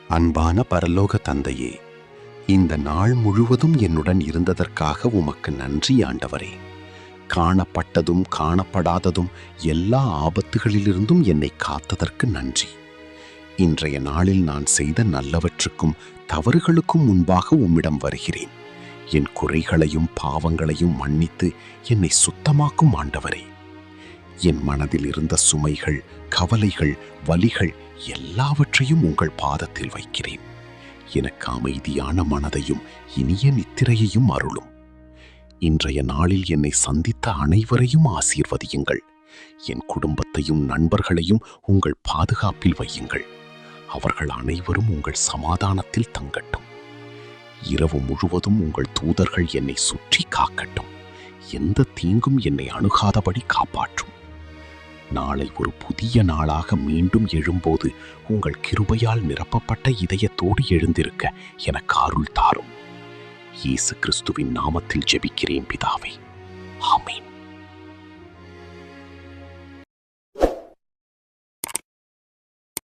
அன்பான பரலோக தந்தையே, இந்த நாள் முழுவதும் என்னுடன் இருந்ததற்காக உமக்கு நன்றி ஆண்டவரே. காணப்பட்டதும் காணப்படாததும் எல்லா ஆபத்துகளிலிருந்தும் என்னை காத்ததற்கு நன்றி. இன்றைய நாளில் நான் செய்த நல்லவற்றுக்கும் தவறுகளுக்கும் முன்பாக உம்மிடம் வருகிறேன். என் குறைகளையும் பாவங்களையும் மன்னித்து என்னை சுத்தமாக்கும் ஆண்டவரே. என் மனதில் இருந்த சுமைகள், கவலைகள், வலிகள் எல்லாவற்றையும் உங்கள் பாதத்தில் வைக்கிறேன். எனக்கு அமைதியான மனதையும் இனிய நித்திரையையும் அருளும். இன்றைய நாளில் என்னை சந்தித்த அனைவரையும் ஆசீர்வதியுங்கள். என் குடும்பத்தையும் நண்பர்களையும் உங்கள் பாதுகாப்பில் வையுங்கள். அவர்கள் அனைவரும் உங்கள் சமாதானத்தில் தங்கட்டும். இரவு முழுவதும் உங்கள் தூதர்கள் என்னை சுற்றி காக்கட்டும். எந்த தீங்கும் என்னை அணுகாதபடி காப்பாற்றும். நாளை ஒரு புதிய நாளாக மீண்டும் எழும்போது உங்கள் கிருபையால் நிரப்பப்பட்ட இதயத்தோடு எழுந்திருக்க எனக்கு அருள் தாரும். இயேசு கிறிஸ்துவின் நாமத்தில் ஜெபிக்கிறேன் பிதாவே. ஆமென்.